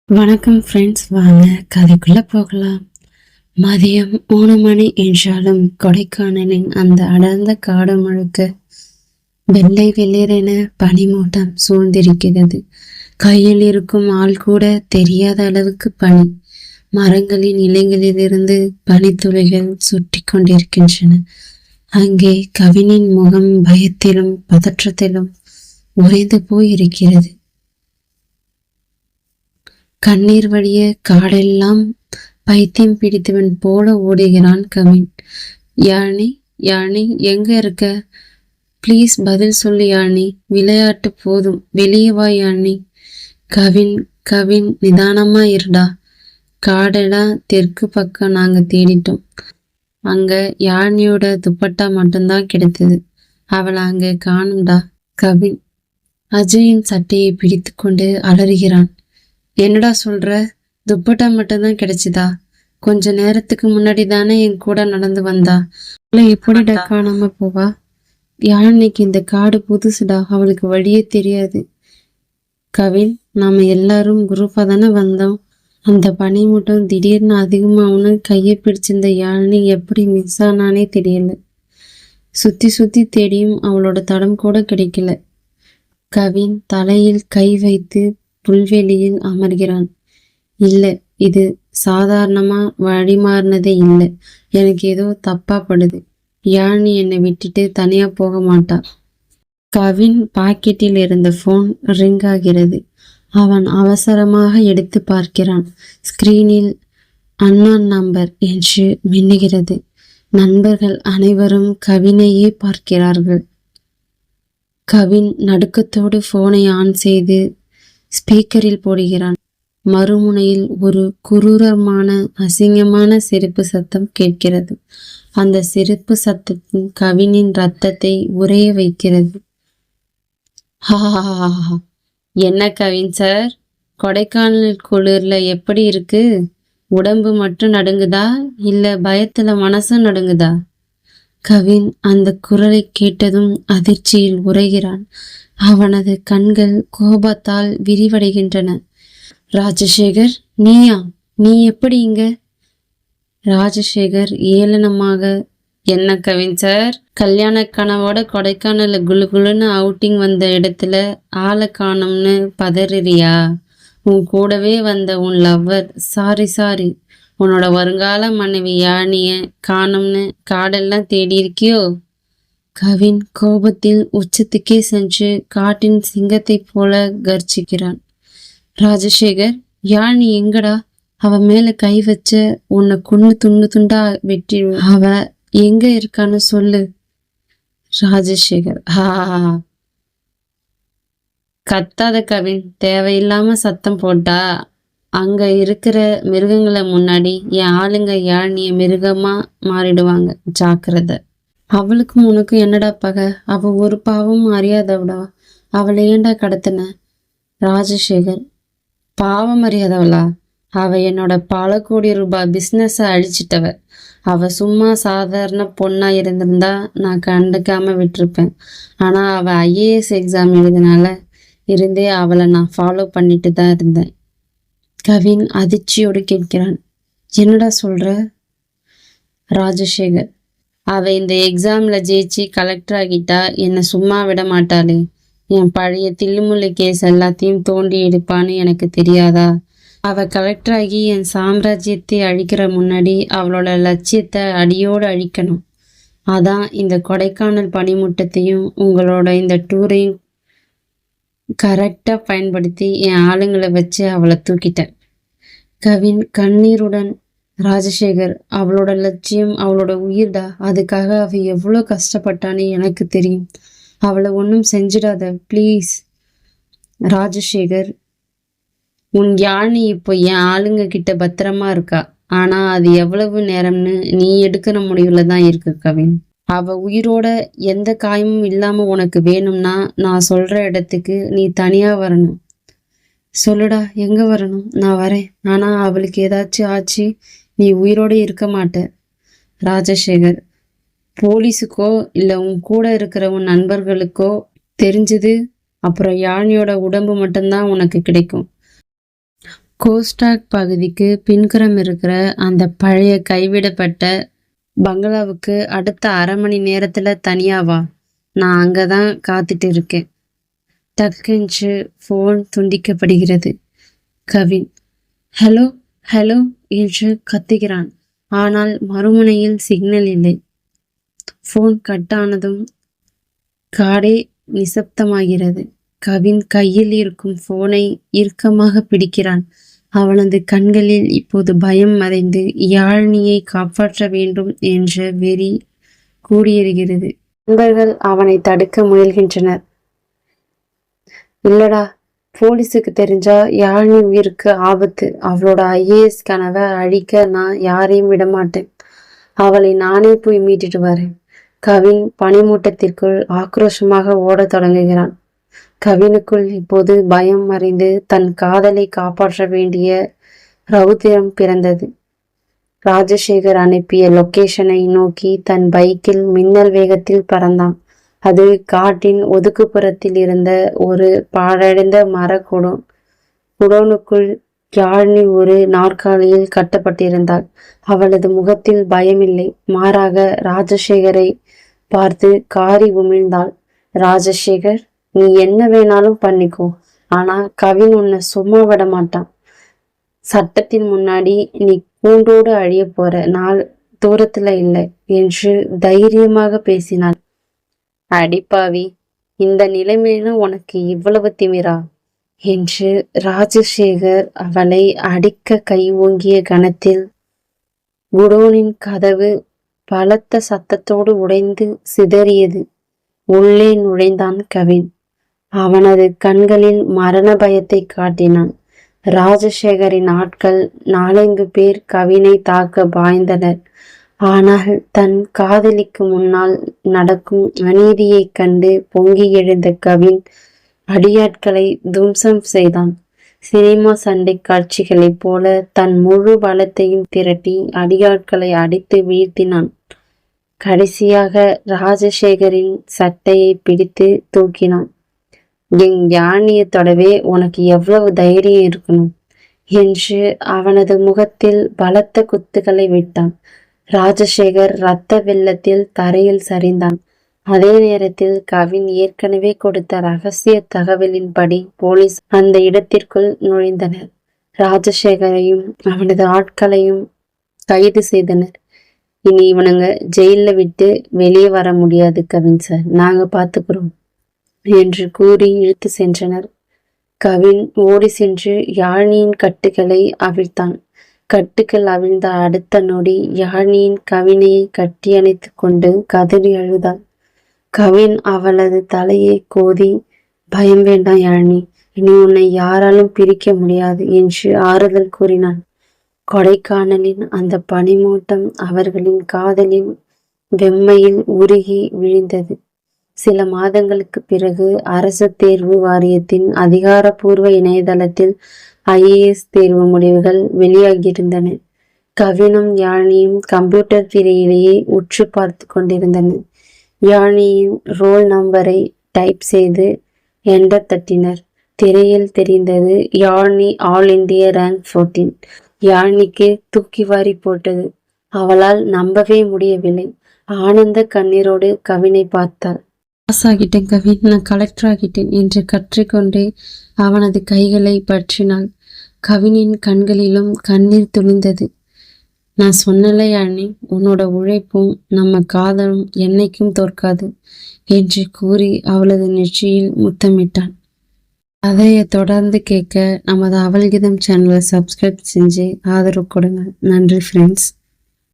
வணக்கம் ஃப்ரெண்ட்ஸ், வாங்க கதைக்குள்ள போகலாம். மதியம் 3 மணி என்றாலும் கொடைக்கானலின் அந்த அடர்ந்த காடு முழுக்க வெள்ளை வெள்ளேரென பனிமூட்டம் சூழ்ந்திருக்கிறது. கையில் இருக்கும் ஆள் கூட தெரியாத அளவுக்கு பனி. மரங்களின் இலைகளிலிருந்து பனித்துளிகள் சுட்டி கொண்டிருக்கின்றன. அங்கே கவினின் முகம் பயத்திலும் பதற்றத்திலும் உறைந்து போயிருக்கிறது. கண்ணீர் வழிய காடெல்லாம் பைத்தியம் பிடித்தவன் போல ஓடுகிறான் கவின். யானி, யானி, எங்க இருக்க? ப்ளீஸ் பதில் சொல்லு யானி. விளையாட்டு போதும், வெளியே வா யானி. கவின், கவின், நிதானமா இருடா. காடெல்லாம் தெற்கு பக்கம் நாங்க தேடிட்டோம். அங்க யானியோட துப்பட்டா மட்டும்தான் கிடைத்தது. அவளை அங்க காணும்டா. கவின் அஜயின் சட்டையை பிடித்து கொண்டு அலறுகிறான். என்னடா சொல்ற? துப்பட்டா மட்டும்தான் கிடைச்சிதா? கொஞ்ச நேரத்துக்கு முன்னாடி தானே என் கூட நடந்து வந்தா. எப்படி காணாம போவா? யானைக்கு இந்த காடு புதுசுடா, அவளுக்கு வழியே தெரியாது. கவின், நாம எல்லாரும் குரூப்பா தானே வந்தோம். அந்த பனி மூட்டம் திடீர்னு அதிகமாகனு கையை பிடிச்சிருந்த யானை எப்படி மிஸ் ஆனானே தெரியல. சுத்தி சுத்தி தேடியும் அவளோட தடம் கூட கிடைக்கல. கவின் தலையில் கை வைத்து புல்வெளியில் அமர்கிறான். இல்லை, இது சாதாரணமா வழிமாறினதே இல்லை. எனக்கு ஏதோ தப்பா படுது. யானி என்னை விட்டுட்டு தனியா போக மாட்டா. கவின் பாக்கெட்டில் இருந்த போன் ரிங் ஆகிறது. அவன் அவசரமாக எடுத்து பார்க்கிறான். ஸ்கிரீனில் அன்னான் நம்பர் என்று மின்னுகிறது. நண்பர்கள் அனைவரும் கவினையே பார்க்கிறார்கள். கவின் நடுக்கத்தோடு போனை ஆன் செய்து ஸ்பீக்கரில் போடுகிறான். மறுமுனையில் ஒரு குரூரமான அசிங்கமான சிரிப்பு சத்தம் கேட்கிறது. அந்த சிரிப்பு சத்தத்தின் கவினின் ரத்தத்தை உறைய வைக்கிறது. என்ன கவின் சார், கொடைக்கானல் குளிர்ல எப்படி இருக்கு? உடம்பு மட்டும் நடுங்குதா, இல்ல பயத்துல மனசும் நடுங்குதா? கவின் அந்த குரலை கேட்டதும் அதிர்ச்சியில் உறைகிறான். அவனது கண்கள் கோபத்தால் விரிவடைகின்றன. ராஜசேகர், நீயா? நீ எப்படி இங்க? ராஜசேகர் ஏளனமாக, என்ன கவின் சார், கல்யாண கனவோட கொடைக்கானல குளு குளுன்னு அவுட்டிங் வந்த இடத்துல ஆளை காணும்னு பதறியா? உன் கூடவே வந்த உன் லவ்வர், சாரி, உன்னோட வருங்கால மனைவி யானிய காணும்னு காடெல்லாம் தேடி இருக்கியோ? கவின் கோபத்தில் உச்சத்துக்கே சென்று காட்டின் சிங்கத்தை போல கர்ஜிக்கிறான். ராஜசேகர், யானி எங்கடா? அவ மேல கை வச்ச உன்னை துண்டு துண்டா வெட்டி. அவ எங்க இருக்கான்னு சொல்லு. ராஜசேகர், கத்தாத கவின், தேவையில்லாம சத்தம் போட்டா அங்க இருக்கிற மிருகங்களை முன்னாடி என் ஆளுங்க யானிய மிருகமா மாறிடுவாங்க, ஜாக்கிரதை. அவளுக்கும் உனக்கு என்னடா பகை? அவ ஒரு பாவமும் அறியாதவடா. அவளை ஏண்டா கடத்தின? ராஜசேகர், பாவம் அறியாதவளா? அவ என்னோட பல கோடி ரூபாய் பிஸ்னஸை அழிச்சிட்டவ. அவ சும்மா சாதாரண பொண்ணா இருந்திருந்தா நான் கண்டுக்காம விட்டுருப்பேன். ஆனா அவ IAS எக்ஸாம் எழுதினால இருந்தே அவளை நான் ஃபாலோ பண்ணிட்டு தான் இருந்தேன். கவின் அதிர்ச்சியோடு கேட்கிறான். என்னடா சொல்ற? ராஜசேகர், அவ இந்த எக்ஸாம்ல ஜெயிச்சு கலெக்டர் ஆகிட்டா என்னை சும்மா விட மாட்டாளே. என் பழைய தில்லுமுள்ளு கேஸ் எல்லாத்தையும் தோண்டி எடுப்பான்னு எனக்கு தெரியாதா? அவ கலெக்டர் ஆகி என் சாம்ராஜ்யத்தை அழிக்கிற முன்னாடி அவளோட லட்சியத்தை அடியோடு அழிக்கணும். அதான் இந்த கொடைக்கானல் பனிமூட்டத்தையும் உங்களோட இந்த டூரையும் கரெக்டாக பயன்படுத்தி என் ஆளுங்களை வச்சு அவளை தூக்கிட்டேன். கவின் கண்ணீருடன், ராஜசேகர், அவளோட லட்சியம் அவளோட உயிர்டா. அதுக்காக அவ எவ்வளோ கஷ்டப்பட்டான்னு எனக்கு தெரியும். அவளை ஒன்றும் செஞ்சிடாத ப்ளீஸ். ராஜசேகர், உன் யானி இப்போ என் ஆளுங்க கிட்ட பத்திரமா இருக்கா. ஆனா அது எவ்வளவு நேரம்னு நீ எடுக்கிற முடிவுல தான் இருக்கு கவின். அவ உயிரோட எந்த காயமும் இல்லாம உனக்கு வேணும்னா நான் சொல்ற இடத்துக்கு நீ தனியா வரணும். சொல்லுடா, எங்க வரணும்? நான் வரேன். ஆனா அவளுக்கு ஏதாச்சும் ஆச்சு, நீ உயிரோட இருக்க மாட்ட. ராஜசேகர், போலீஸுக்கோ இல்ல உன் கூட இருக்கிற உன் நண்பர்களுக்கோ தெரிஞ்சது அப்புறம் யானையோட உடம்பு மட்டும்தான் உனக்கு கிடைக்கும். கோஸ்டாக் பகுதிக்கு பின்புறம் இருக்கிற அந்த பழைய கைவிடப்பட்ட பங்களாவுக்கு அடுத்த 1/2 மணி நேரத்துல தனியாவா? நான் அங்கதான் காத்துட்டு இருக்கேன். டக்கென்று போன் துண்டிக்கப்படுகிறது. கவின் ஹலோ ஹலோ என்று கத்துகிறான். ஆனால் மறுமுனையில் சிக்னல் இல்லை. போன் கட்டானதும் காடே நிசப்தமாகிறது. கவின் கையில் இருக்கும் போனை இறுக்கமாக பிடிக்கிறான். அவனது கண்களில் இப்போது பயம் மறைந்து யாழினியை காப்பாற்ற வேண்டும் என்ற வெறி கூடியிருக்கிறது. நண்பர்கள் அவனை தடுக்க முயல்கின்றனர். இல்லடா, போலீஸுக்கு தெரிஞ்சா யாழினி உயிருக்கு ஆபத்து. அவளோட IAS கனவை அழிக்க நான் யாரையும் விடமாட்டேன். அவளை நானே போய் மீட்டுட்டு வரேன். கவின் பனிமூட்டத்திற்குள் ஆக்ரோஷமாக ஓடத் தொடங்குகிறான். கவினுக்குள் இப்போது பயம் மறைந்து தன் காதலை காப்பாற்ற வேண்டிய ரௌத்திரம் பிறந்தது. ராஜசேகர் அனுப்பிய லொகேஷனை நோக்கி தன் பைக்கில் மின்னல் வேகத்தில் பறந்தான். அது காட்டின் ஒதுக்குப்புறத்தில் இருந்த ஒரு பாழடைந்த குடோனுக்குள் யாழினி ஒரு நாற்காலியில் கட்டப்பட்டிருந்தாள். அவளது முகத்தில் பயமில்லை, மாறாக ராஜசேகரை பார்த்து காரி உமிழ்ந்தாள். ராஜசேகர், நீ என்ன வேணாலும் பண்ணிக்கோ, ஆனா கவின் உன்னை சும்மா விட மாட்டான். சட்டத்தின் முன்னாடி நீ கூண்டோடு அழிய போற நாள் தூரத்துல இல்லை என்று தைரியமாக பேசினாள். அடிப்பாவி, இந்த நிலைமையில உனக்கு இவ்வளவு திமிரா என்று ராஜசேகர் அவளை அடிக்க கை ஓங்கிய கணத்தில் குடோனின் கதவு பலத்த சத்தத்தோடு உடைந்து சிதறியது. உள்ளே நுழைந்தான் கவின். அவனது கண்களில் மரண பயத்தை காட்டினான். ராஜசேகரின் ஆட்கள் 4-5 பேர் கவினை தாக்க பாய்ந்தனர். ஆனால் தன் காதலிக்கு முன்னால் நடக்கும் அநீதியைக் கண்டு பொங்கி எழுந்த கவின் அடியாட்களை தும்சம் செய்தான். சினிமா சண்டை காட்சிகளைப் போல தன் முழு பலத்தையும் திரட்டி அடியாட்களை அடித்து வீழ்த்தினான். கடைசியாக ராஜசேகரின் சட்டையை பிடித்து தூக்கினான். என் யாழினியை தொடவே உனக்கு எவ்வளவு தைரியம் இருக்கணும் என்று அவனது முகத்தில் பலத்த குத்துக்களை விட்டான். ராஜசேகர் இரத்த வெள்ளத்தில் தரையில் சரிந்தான். அதே நேரத்தில் கவின் ஏற்கனவே கொடுத்த ரகசிய தகவலின்படி போலீஸ் அந்த இடத்திற்குள் நுழைந்தனர். ராஜசேகரையும் அவனது ஆட்களையும் கைது செய்தனர். இனி இவனுங்க ஜெயில விட்டு வெளியே வர முடியாது கவின் சார், நாங்க பாத்துக்கிறோம் என்று கூறி இழுத்து சென்றனர். கவின் ஓடி சென்று யாழினியின் கட்டுகளை அவிழ்த்தான். கட்டுக்கள் அவிழ்ந்த அடுத்த நொடி யாழினியின் கவினையை கட்டி அணைத்து கொண்டு கதறி அழுதாள். கவின் அவளது தலையை கோதி, பயம் வேண்டாம் யாழினி, இனி உன்னை யாராலும் பிரிக்க முடியாது என்று ஆறுதல் கூறினான். கொடைக்கானலின் அந்த பனிமூட்டம் அவர்களின் காதலின் வெம்மையில் உருகி விழுந்தது. சில மாதங்களுக்கு பிறகு அரசு தேர்வு வாரியத்தின் அதிகாரப்பூர்வ இணையதளத்தில் IAS தேர்வு முடிவுகள் வெளியாகியிருந்தன. கவினும் யாழினியும் கம்ப்யூட்டர் திரையிலேயே உற்று பார்த்து கொண்டிருந்தனர். யாழினியின் ரோல் நம்பரை டைப் செய்து என்டர் தட்டினர். திரையில் தெரிந்தது யாழினி ஆல் இந்தியா ரேங்க் 14. யாழினிக்கு தூக்கி வாரி போட்டது. அவளால் நம்பவே முடியவில்லை. ஆனந்த கண்ணீரோடு கவினை பார்த்தாள். பாஸ் ஆகிட்டேன் கவின், நான் கலெக்டர் ஆகிட்டேன் என்று கற்றுக்கொண்டே அவனது கைகளை பற்றினாள். கவினின் கண்களிலும் கண்ணீர் துளிந்தது. நான் சொன்னல யாழினி, உன்னோட உழைப்பும் நம்ம காதலும் என்னைக்கும் தோற்காது என்று கூறி அவளது நெற்றியில் முத்தமிட்டான். அதைய தொடர்ந்து கேட்க நமது அவள்கிதம் சேனலை சப்ஸ்கிரைப் செஞ்சு ஆதரவு கொடுங்க. நன்றி ஃப்ரெண்ட்ஸ்.